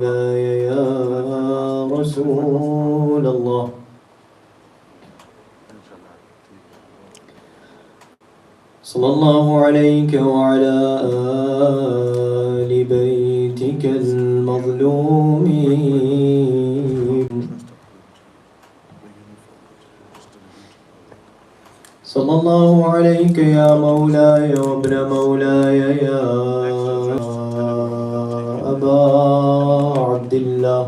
يا رسول الله صلى الله عليك وعلى آل بيتك المظلومين صلى الله عليك يا مولاي وابن مولاي يا أبا عبد الله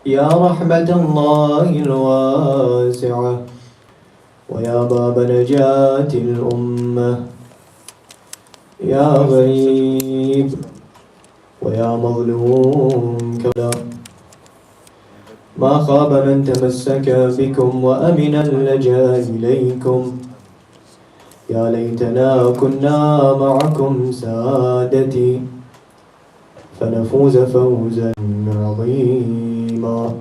يا رحمة الله الواسعة ويا باب نجاة الأمة يا غريب ويا مظلوم كلا ما خاب من تمسك بكم وأمن اللجأ إليكم يا ليتنا كنا معكم سادتي فنفوز فوزا عظيما.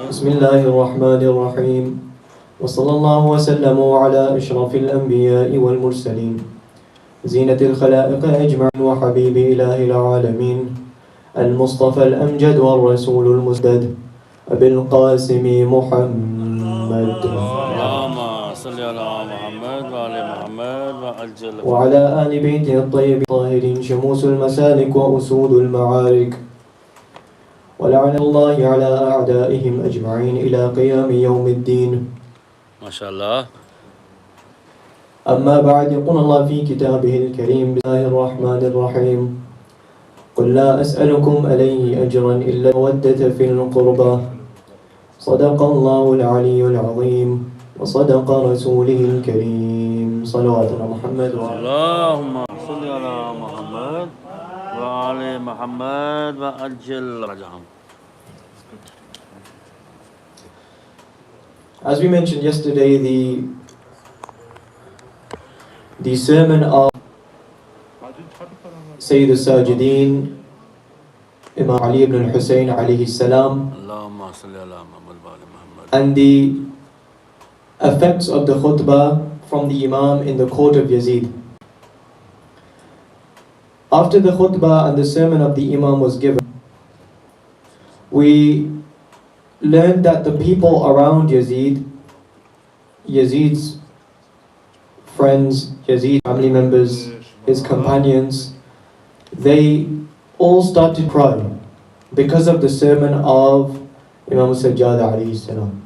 بسم الله الرحمن الرحيم وصلى الله وسلم على أشرف الأنبياء والمرسلين زينة الخلائق أجمعين وحبيب إله العالمين المصطفى الأمجد والرسول المسدد أبي القاسم محمد اللهم صل على محمد وعلى محمد وعلى آل بيته الطيبين الطاهرين شموس المسالك وأسود المعارك ولعن الله على أعدائهم أجمعين إلى قيام يوم الدين. ما شاء الله. أما بعد، يقول الله في كتابه الكريم بسم الله الرحمن الرحيم قل لا أسألكم عليه أجرا إلا المودة في القربى صدق الله العلي العظيم وصدق رسوله الكريم صلوات محمد اللهم صل على محمد وعلى محمد وأجل رجعهم. As we mentioned yesterday, the sermon of Sayyid al-Sajideen Imam Ali ibn Hussaini alayhi salam and the effects of the khutbah from the Imam in the court of Yazid. After the khutbah and the sermon of the Imam was given, we learned that the people around Yazid's friends, Yazid's family members, his companions, they all started to cry because of the sermon of Imam Sajjad alayhi salam.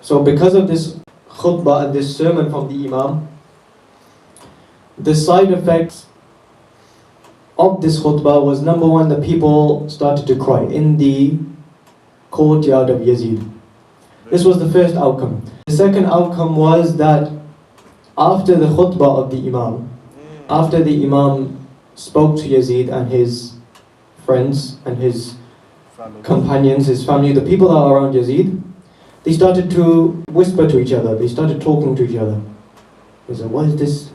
So because of this khutbah and this sermon from the Imam, the side effects of this khutbah was, number one, the people started to cry in the courtyard of Yazid. This was the first outcome. The second outcome was that after the khutbah of the Imam, after the Imam spoke to Yazid and his friends and his companions, his family, the people that are around Yazid, they started to whisper to each other, they started talking to each other. They said, what is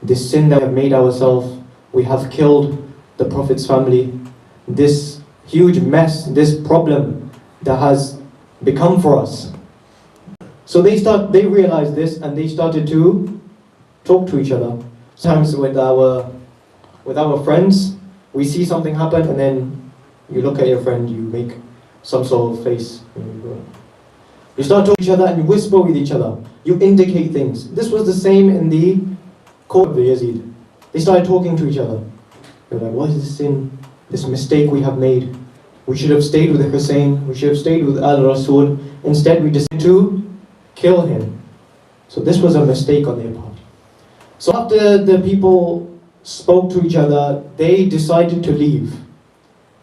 this sin that we have made ourselves? We have killed the Prophet's family. This huge mess, this problem that has become for us. So they realized this and they started to talk to each other. Sometimes with our friends, we see something happen and then you look at your friend, you make some sort of face. You start talking to each other and you whisper with each other. You indicate things. This was the same in the court of the Yazid. They started talking to each other. They're like, what is this sin? This mistake we have made. We should have stayed with Hussein. We should have stayed with Al-Rasul. Instead, we decided to kill him. So this was a mistake on their part. So after the people spoke to each other, they decided to leave.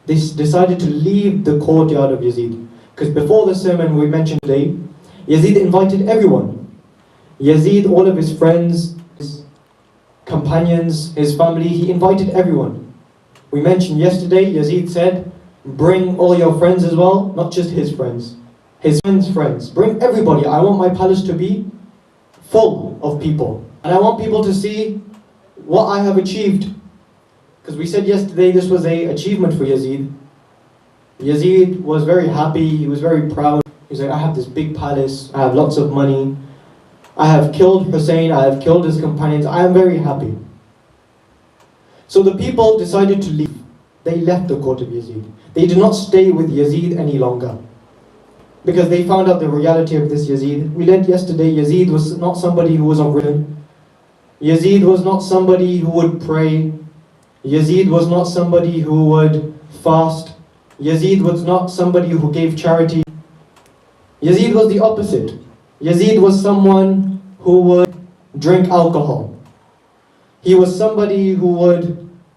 They decided to leave the courtyard of Yazid. Because before the sermon we mentioned today, Yazid invited everyone. Yazid, all of his friends, his companions, his family, he invited everyone. We mentioned yesterday, Yazid said, bring all your friends as well, not just his friends. His friends. Bring everybody. I want my palace to be full of people. And I want people to see what I have achieved. Because we said yesterday this was an achievement for Yazid. Yazid was very happy, he was very proud. He's like, I have this big palace, I have lots of money, I have killed Hussain, I have killed his companions, I am very happy. So the people decided to leave. They left the court of Yazid. They did not stay with Yazid any longer, because they found out the reality of this Yazid. We learned yesterday, Yazid was not somebody who was of religion. Yazid was not somebody who would pray. Yazid was not somebody who would fast. Yazid was not somebody who gave charity. Yazid was the opposite. Yazid was someone who would drink alcohol. He was somebody who would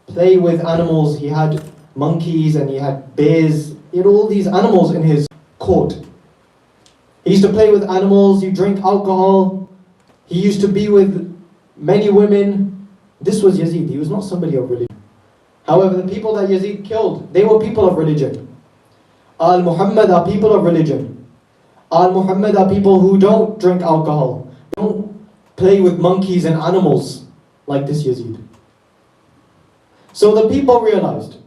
play with animals. He had monkeys and he had bears. He had all these animals in his court. He used to play with animals, he drank alcohol, he used to be with many women. This was Yazid. He was not somebody of religion. However, the people that Yazid killed, they were people of religion. Al-Muhammad are people of religion. Al-Muhammad are people who don't drink alcohol, don't play with monkeys and animals like this Yazid. So the people realized,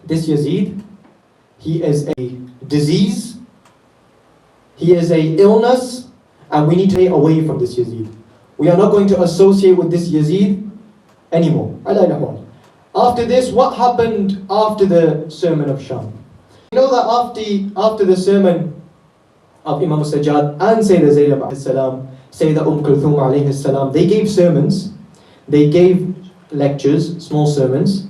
this Yazid, he is a disease, he is a illness, and we need to stay away from this Yazid. We are not going to associate with this Yazid anymore. After this, what happened after the sermon of Shaam? You know that after the sermon of Imam Sajjad and Sayyidah Zainab alayhi salam, Sayyidah Kulthum alayhi salam, they gave sermons, they gave lectures, small sermons,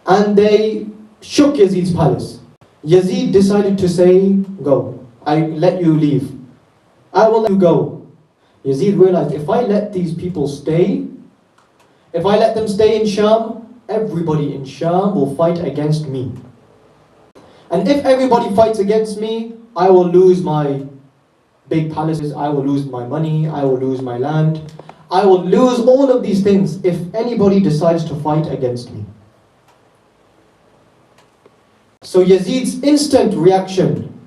and they shook Yazid's palace. Yazid decided to say, go, I let you leave. I will let you go. Yazid realized, if I let these people stay, if I let them stay in Shaam, everybody in Shaam will fight against me. And if everybody fights against me, I will lose my big palaces, I will lose my money, I will lose my land, I will lose all of these things if anybody decides to fight against me. So Yazid's instant reaction,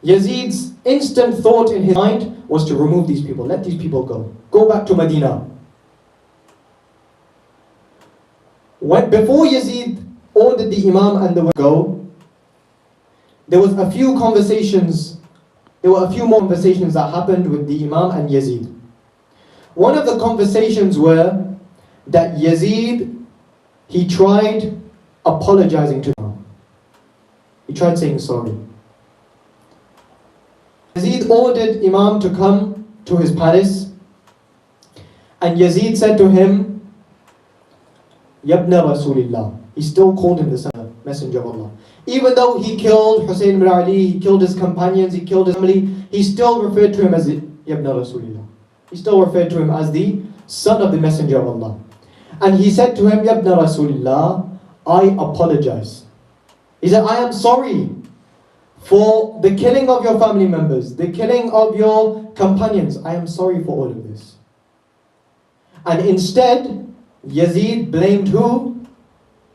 Yazid's instant thought in his mind was to remove these people. Let these people go. Go back to Medina. Before Yazid ordered the Imam and the women go, there was a few conversations, there were a few more conversations that happened with the Imam and Yazid. One of the conversations were that Yazid, he tried apologizing to them. He tried saying sorry. Yazid ordered Imam to come to his palace, and Yazid said to him, Yabna Rasulillah. He still called him the Messenger of Allah. Even though he killed Hussain ibn Ali, he killed his companions, he killed his family, he still referred to him as Yabna Rasulillah. He still referred to him as the son of the Messenger of Allah. And he said to him, Yabna Rasulillah, I apologize. He said, I am sorry for the killing of your family members, the killing of your companions. I am sorry for all of this. And instead, Yazid blamed who?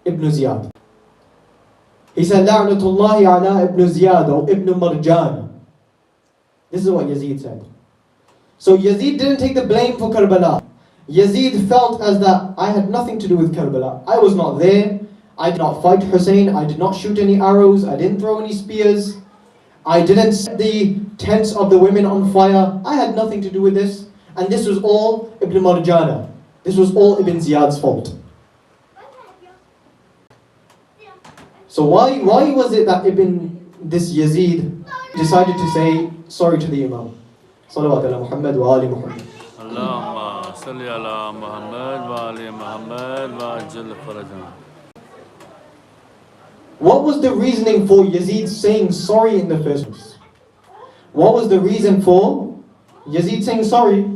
Ibn Ziyad. He said, La'natullahi ala Ibn Ziyad or Ibn Marjan. This is what Yazid said. So Yazid didn't take the blame for Karbala. Yazid felt as that I had nothing to do with Karbala. I was not there. I did not fight Hussain. I did not shoot any arrows. I didn't throw any spears. I didn't set the tents of the women on fire. I had nothing to do with this. And this was all Ibn Marjana. This was all Ibn Ziyad's fault. So why was it that this Yazid decided to say sorry to the Imam? Salawat ala Muhammad wa ali Muhammad. Allahumma salli ala Muhammad wa ali Muhammad wa ajil farajana. What was the reasoning for Yazid saying sorry in the first place? What was the reason for Yazid saying sorry?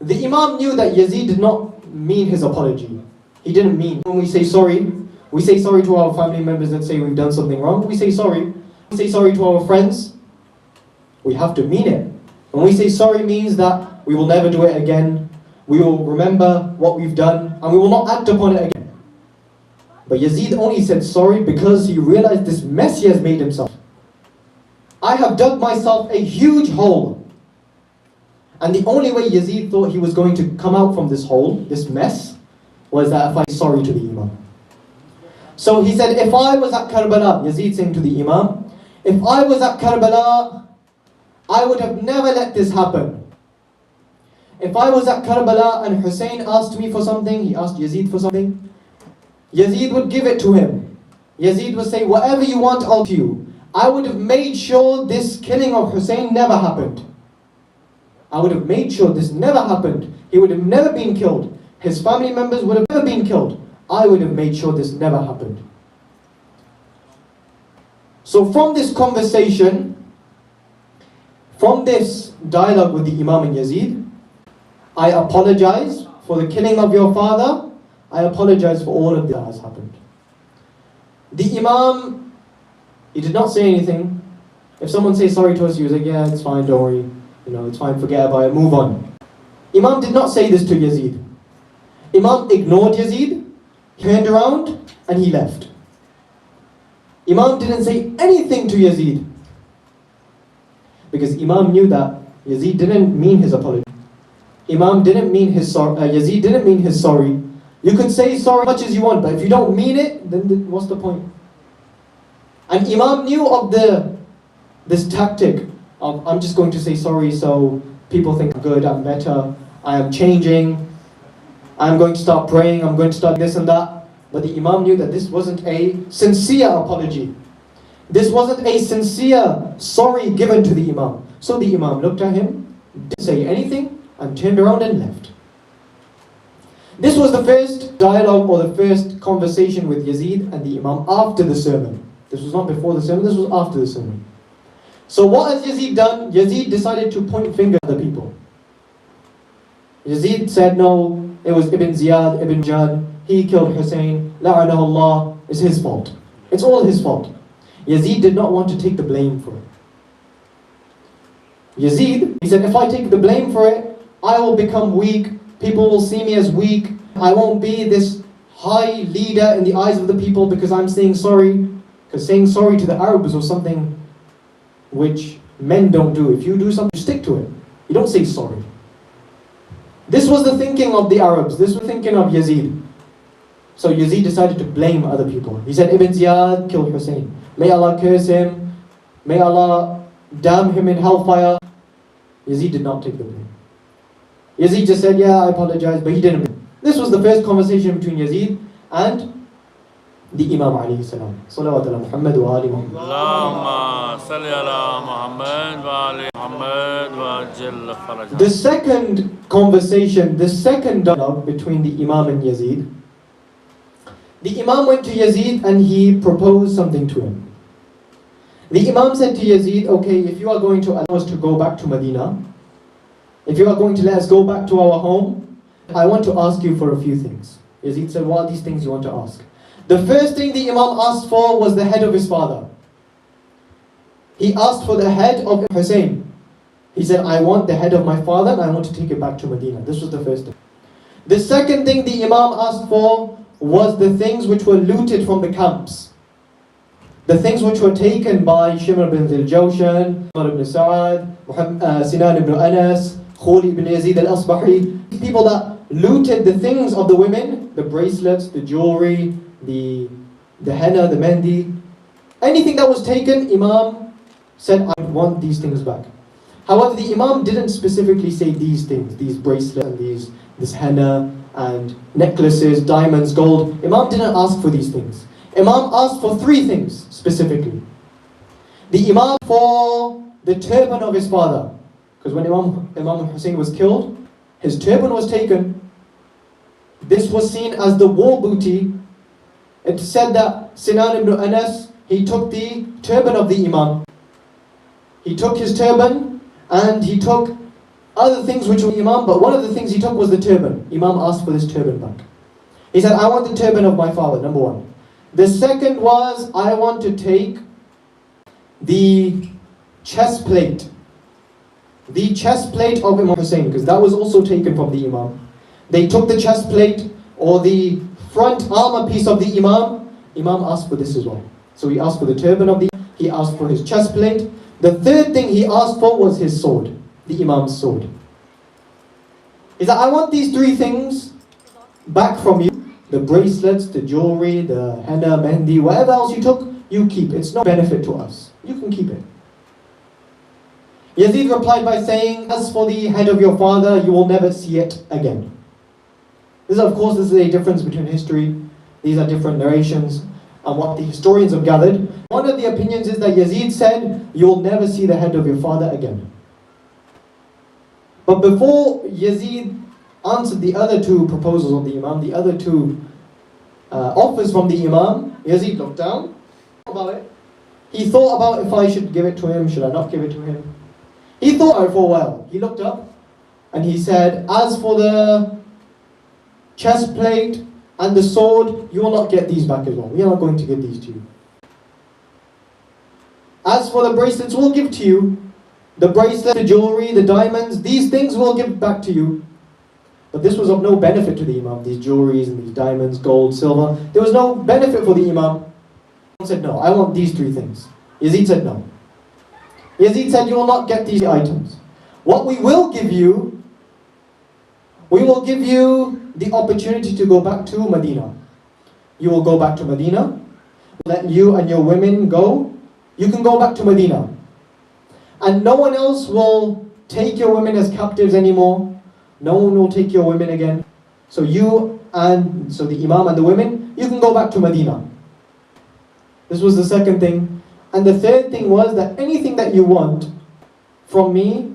The Imam knew that Yazid did not mean his apology. He didn't mean, when we say sorry to our family members that say we've done something wrong, we say sorry. We say sorry to our friends, we have to mean it. When we say sorry means that we will never do it again, we will remember what we've done, and we will not act upon it again. But Yazid only said sorry because he realized this mess he has made himself. I have dug myself a huge hole. And the only way Yazid thought he was going to come out from this hole, this mess, was that if I say sorry to the Imam. So he said, if I was at Karbala, Yazid saying to the Imam, if I was at Karbala, I would have never let this happen. If I was at Karbala and Hussein asked me for something, he asked Yazid for something, Yazid would give it to him. Yazid would say, whatever you want, I'll give you. I would have made sure this killing of Hussein never happened. I would have made sure this never happened. He would have never been killed. His family members would have never been killed. I would have made sure this never happened. So from this conversation, from this dialogue with the Imam and Yazid, I apologize for the killing of your father. I apologize for all of that has happened. The Imam, he did not say anything. If someone says sorry to us, he was like, yeah, it's fine, don't worry. It's fine, forget about it, move on. Imam did not say this to Yazid. Imam ignored Yazid, turned around, and he left. Imam didn't say anything to Yazid. Because Imam knew that Yazid didn't mean his apology. Imam didn't mean his sorry. Yazid didn't mean his sorry. You could say sorry as much as you want, but if you don't mean it, then what's the point? And Imam knew of this tactic of, I'm just going to say sorry so people think I'm good, I'm better, I am changing, I'm going to start praying, I'm going to start this and that. But the Imam knew that this wasn't a sincere apology. This wasn't a sincere sorry given to the Imam. So the Imam looked at him, didn't say anything, and turned around and left. This was the first dialogue or the first conversation with Yazid and the Imam after the sermon. This was not before the sermon, this was after the sermon. So what has Yazid done? Yazid decided to point finger at the people. Yazid said, no, it was Ibn Ziyad, Ibn Jad, he killed Hussein, la'anahu Allah, it's his fault. It's all his fault. Yazid did not want to take the blame for it. Yazid, he said, if I take the blame for it, I will become weak, people will see me as weak, I won't be this high leader in the eyes of the people because I'm saying sorry. Because saying sorry to the Arabs was something which men don't do. If you do something, you stick to it. You don't say sorry. This was the thinking of the Arabs. This was the thinking of Yazid. So Yazid decided to blame other people. He said, Ibn Ziyad killed Hussein. May Allah curse him. May Allah damn him in hellfire. Yazid did not take the blame. Yazid just said, yeah, I apologize, but he didn't. This was the first conversation between Yazid and the Imam alayhi salam. Salawat ala Muhammad wa ali Muhammad. Allahumma salli ala Muhammad wa ali Muhammad wa ajil farajah. The second conversation, the second dialogue between the Imam and Yazid, the Imam went to Yazid and he proposed something to him. The Imam said to Yazid, okay, if you are going to allow us to go back to Medina, if you are going to let us go back to our home, I want to ask you for a few things. Yazid said, what are these things you want to ask? The first thing the Imam asked for was the head of his father. He asked for the head of Hussein. He said, I want the head of my father and I want to take it back to Medina. This was the first thing. The second thing the Imam asked for was the things which were looted from the camps. The things which were taken by Shimr ibn Zil-Jawshan, Umar ibn Sa'ad, Sinan ibn Anas, Khuli ibn Yazid al-Asbahi, people that looted the things of the women, the bracelets, the jewelry, the henna, the mehndi, anything that was taken, Imam said, I want these things back. However, the Imam didn't specifically say these things, these bracelets and this henna and necklaces, diamonds, gold. Imam didn't ask for these things. Imam asked for three things specifically. The Imam for the turban of his father, because when Imam Hussein was killed, his turban was taken. This was seen as the war booty. It said that Sinan ibn Anas, he took the turban of the Imam. He took his turban and he took other things which were Imam, but one of the things he took was the turban. Imam asked for this turban back. He said, I want the turban of my father, number one. The second was, I want to take the chest plate. The chest plate of Imam Hussein, because that was also taken from the Imam. They took the chest plate or the front armor piece of the Imam. Imam asked for this as well. So he asked for the turban of the Imam, he asked for his chest plate. The third thing he asked for was his sword, the Imam's sword. He said, I want these three things back from you. The bracelets, the jewelry, the henna, mehndi, whatever else you took, you keep. It's no benefit to us. You can keep it. Yazid replied by saying, as for the head of your father, you will never see it again. This is a difference between history. These are different narrations and what the historians have gathered. One of the opinions is that Yazid said, you will never see the head of your father again. But before Yazid answered the other two proposals of the Imam, the other two offers from the Imam, Yazid looked down, about it. He thought about if I should give it to him, should I not give it to him. He thought about it for a while. He looked up and he said, as for the chest plate and the sword, you will not get these back as well. We are not going to give these to you. As for the bracelets, we'll give to you. The bracelet, the jewelry, the diamonds, these things we'll give back to you. But this was of no benefit to the Imam, these jewelries and these diamonds, gold, silver. There was no benefit for the Imam. He said, no, I want these three things. Yazid said, no. Yazid said, you will not get these items. What we will give you the opportunity to go back to Medina. You will go back to Medina. Let you and your women go. You can go back to Medina. And no one else will take your women as captives anymore. No one will take your women again. So the Imam and the women, you can go back to Medina. This was the second thing. And the third thing was that anything that you want from me,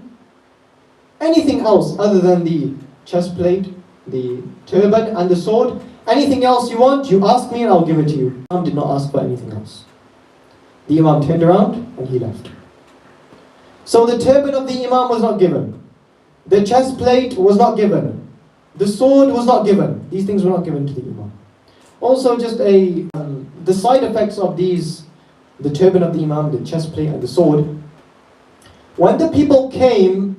anything else other than the chest plate, the turban and the sword, anything else you want, you ask me and I'll give it to you. The Imam did not ask for anything else. The Imam turned around and he left. So the turban of the Imam was not given. The chest plate was not given. The sword was not given. These things were not given to the Imam. Also just the side effects of these, the turban of the Imam, the chest plate and the sword. When the people came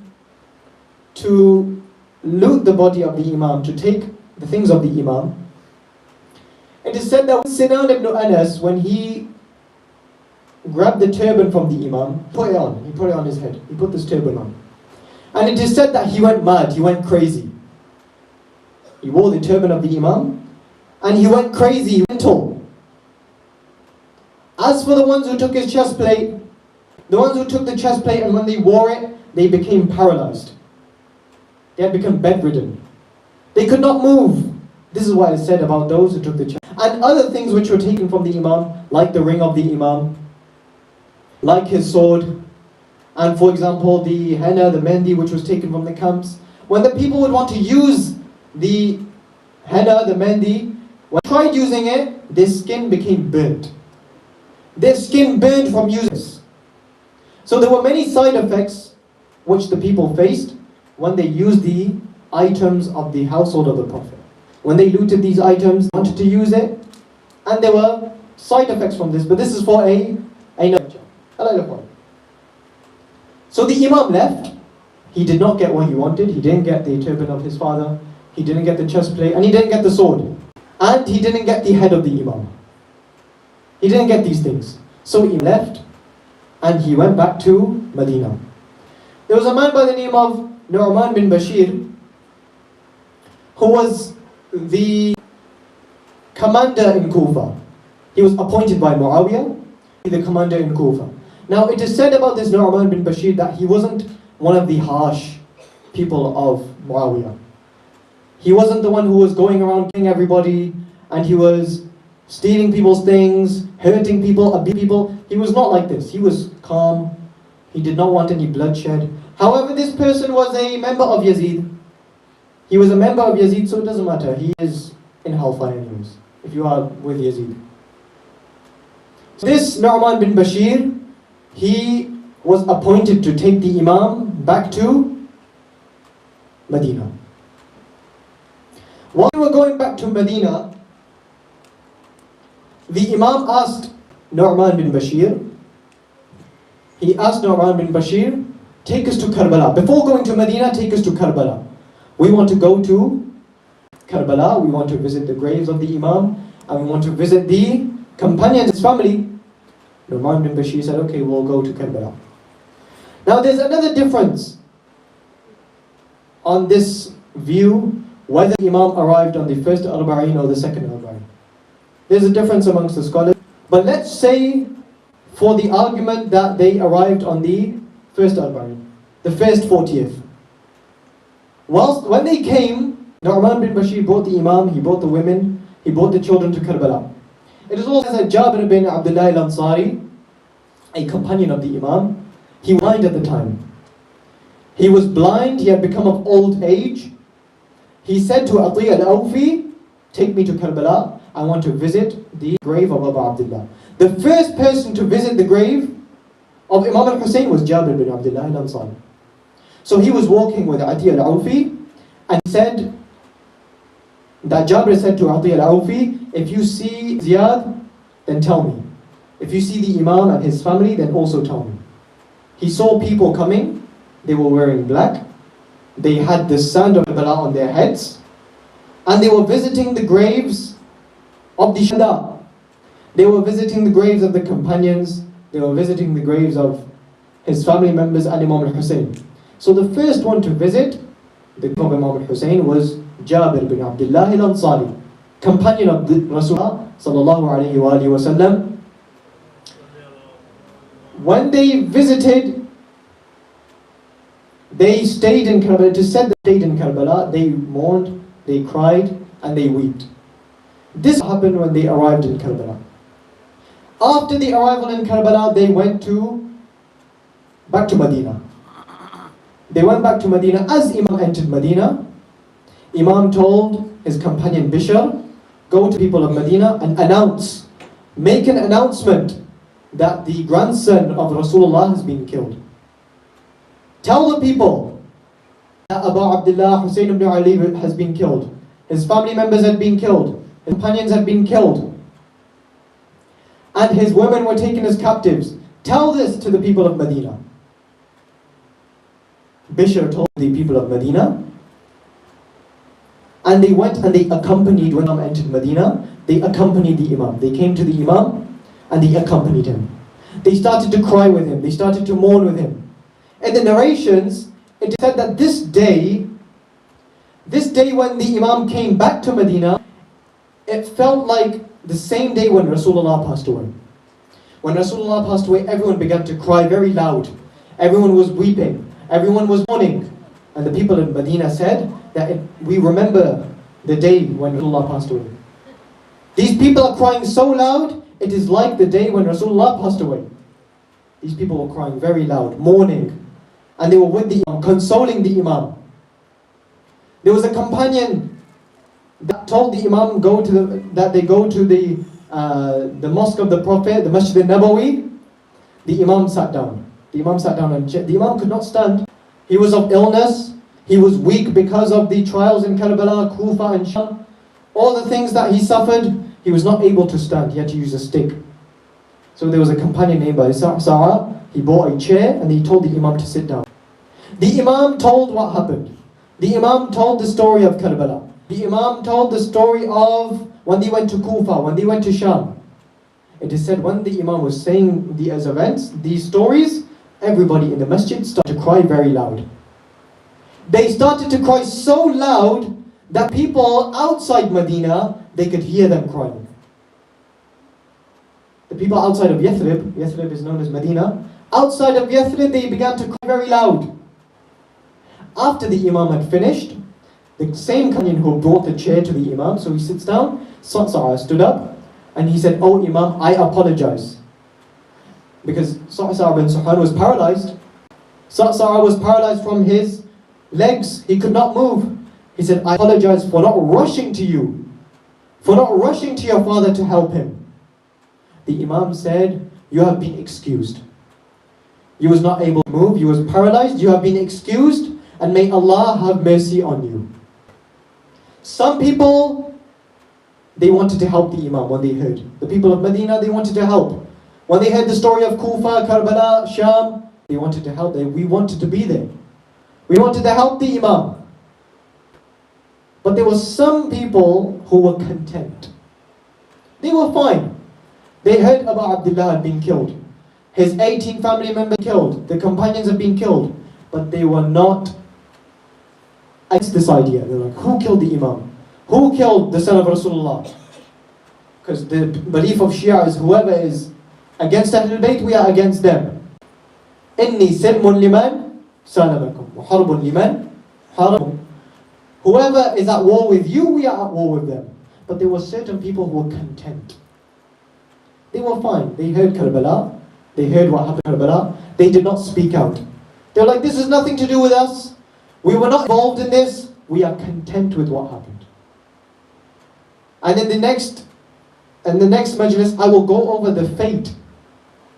to loot the body of the Imam, to take the things of the Imam, it is said that Sinan ibn Anas, when he grabbed the turban from the Imam, he put it on his head, he put this turban on. And it is said that he went mad, he went crazy. He wore the turban of the Imam, and he went crazy, he went mental. As for the ones who took his chest plate, the ones who took the chest plate and when they wore it, they became paralyzed. They had become bedridden. They could not move. This is what is said about those who took the chest. And other things which were taken from the Imam, like the ring of the Imam, like his sword, and for example the henna, the mehndi which was taken from the camps. When the people would want to use the henna, the mehndi, when they tried using it, their skin became burnt. Their skin burned from using this. So there were many side effects which the people faced when they used the items of the household of the Prophet. When they looted these items, they wanted to use it, and there were side effects from this, but this is for a lecture. So the Imam left. He did not get what he wanted. He didn't get the turban of his father. He didn't get the chest plate, and he didn't get the sword. And he didn't get the head of the Imam. He didn't get these things. So he left, and he went back to Medina. There was a man by the name of Nu'man bin Bashir, who was the commander in Kufa. He was appointed by Muawiyah, the commander in Kufa. Now it is said about this Nu'man bin Bashir that he wasn't one of the harsh people of Muawiyah. He wasn't the one who was going around killing everybody, and he was stealing people's things, hurting people, abusing people. He was not like this. He was calm. He did not want any bloodshed. However, this person was a member of Yazid. He was a member of Yazid, so it doesn't matter. He is in hellfire anyways, if you are with Yazid. So this Nu'man bin Bashir, he was appointed to take the Imam back to Medina. While they were going back to Medina, the Imam asked Nu'man bin Bashir, take us to Karbala. Before going to Medina, take us to Karbala. We want to go to Karbala, we want to visit the graves of the Imam, and we want to visit the companions, his family. Nu'man bin Bashir said, okay, we'll go to Karbala. Now there's another difference on this view, whether the Imam arrived on the first Arba'in or the second Arba'in. There's a difference amongst the scholars. But let's say, for the argument that they arrived on the first Arba'in. the first 40th. When they came, Nu'man bin Bashir brought the Imam, he brought the women, he brought the children to Karbala. It is also said Jabir bin Abdullah al-Ansari, a companion of the Imam, he was blind at the time. He was blind, he had become of old age. He said to Ati al-Awfi, take me to Karbala, I want to visit the grave of Abu Abdullah. The first person to visit the grave of Imam al-Hussain was Jabir bin Abdullah al-Ansari. So he was walking with Ati al-Awfi, and said that Jabir said to Ati al-Awfi, if you see Ziyad, then tell me. If you see the Imam and his family, then also tell me. He saw people coming, they were wearing black, they had the sand of Karbala on their heads, and they were visiting the graves of the Shuhada. They were visiting the graves of the companions, they were visiting the graves of his family members and Imam al-Hussain. So the first one to visit the grave of Imam al-Hussain was Jabir bin Abdullah al-Ansari, companion of the Rasulullah sallallahu alayhi wa alihi wa sallam. When they visited, they stayed in Karbala. It is said that they stayed in Karbala, they mourned, they cried, and they wept. This happened when they arrived in Karbala. After the arrival in Karbala, they went back to Medina. They went back to Medina. As Imam entered Medina, Imam told his companion Bishr, go to people of Medina and make an announcement that the grandson of Rasulullah has been killed. Tell the people that Abu Abdullah Hussain ibn Ali has been killed. His family members had been killed. His companions had been killed. And his women were taken as captives. Tell this to the people of Medina. Bishr told the people of Medina. And they went and they accompanied, when Imam entered Medina, they accompanied the Imam. They came to the Imam and they accompanied him. They started to cry with him. They started to mourn with him. In the narrations, it is said that this day when the Imam came back to Medina, it felt like the same day when Rasulullah passed away. When Rasulullah passed away, everyone began to cry very loud. Everyone was weeping. Everyone was mourning. And the people in Medina said that we remember the day when Rasulullah passed away. These people are crying so loud, it is like the day when Rasulullah passed away. These people were crying very loud, mourning. And they were with the Imam, consoling the Imam. There was a companion that told the Imam that they go to the mosque of the Prophet, the Masjid al-Nabawi. The Imam sat down. The Imam could not stand. He was of illness. He was weak because of the trials in Karbala, Kufa and Shaam. All the things that he suffered, he was not able to stand. He had to use a stick. So there was a companion named by Sa'a. He bought a chair and he told the Imam to sit down. The Imam told what happened. The Imam told the story of Karbala. The Imam told the story of when they went to Kufa, when they went to Shaam. It is said when the Imam was saying these events, these stories, everybody in the masjid started to cry very loud. They started to cry so loud that people outside Medina, they could hear them crying. The people outside of Yathrib is known as Medina, outside of Yathrib they began to cry very loud. After the Imam had finished, the same companion who brought the chair to the Imam, so he sits down, Sa'a stood up, and he said, "Oh Imam, I apologize." Because Sa'a bin Suhan was paralyzed. Sa'a was paralyzed from his legs, he could not move. He said, "I apologize for not rushing to you, for not rushing to your father to help him." The Imam said, "You have been excused. You was not able to move, you was paralyzed, you have been excused, and may Allah have mercy on you." Some people, they wanted to help the Imam when they heard. The people of Medina, they wanted to help. When they heard the story of Kufa, Karbala, Shaam, they wanted to help. We wanted to be there. We wanted to help the Imam. But there were some people who were content. They were fine. They heard Abu Abdullah had been killed. His 18 family members killed. The companions had been killed. But they were not against this idea. They're like, who killed the Imam? Who killed the son of Rasulullah? Because the belief of Shia is whoever is against Ahlul Bayt, we are against them. Inni silmun liman سَلَمَكُمْ وَحَرْبٌ لِمَنْ حَرَمْ. Whoever is at war with you, we are at war with them. But there were certain people who were content. They were fine. They heard Karbala. They heard what happened in Karbala. They did not speak out. They were like, this has nothing to do with us. We were not involved in this. We are content with what happened. And in the next majlis, I will go over the fate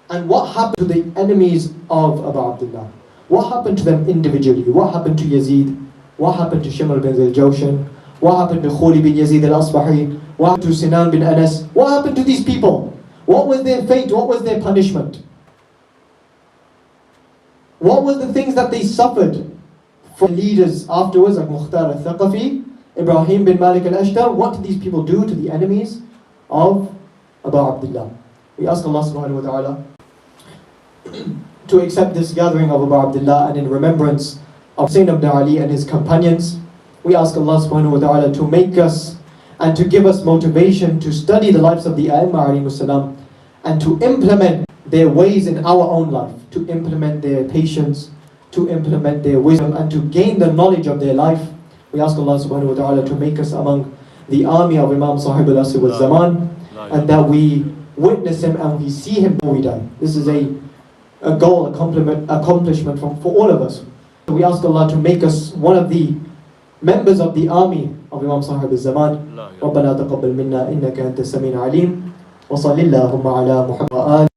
and what happened to the enemies of Abu Abdullah. What happened to them individually? What happened to Yazid? What happened to Shimr bin al-Jawshan? What happened to Khuli bin Yazid al-Asbahi? What happened to Sinan bin Anas? What happened to these people? What was their fate? What was their punishment? What was the things that they suffered from leaders afterwards, like Mukhtar al-Thaqafi, Ibrahim bin Malik al-Ashtar? What did these people do to the enemies of Abu Abdullah? We ask Allah subhanahu wa ta'ala to accept this gathering of Abu Abdullah, and in remembrance of Sayyidina ibn Ali and his companions, we ask Allah subhanahu wa ta'ala to make us and to give us motivation to study the lives of the A'immah alayhimus salam and to implement their ways in our own life, to implement their patience, to implement their wisdom, and to gain the knowledge of their life. We ask Allah subhanahu wa ta'ala to make us among the army of Imam Sahib al-Asr wal Zaman, and that we witness him and we see him before we die. This is a goal, accomplishment for all of us. So we ask Allah to make us one of the members of the army of Imam Sahib al-Zaman. ربنا تقبل منا إنك أنت السميع العليم وصل اللهم على محمد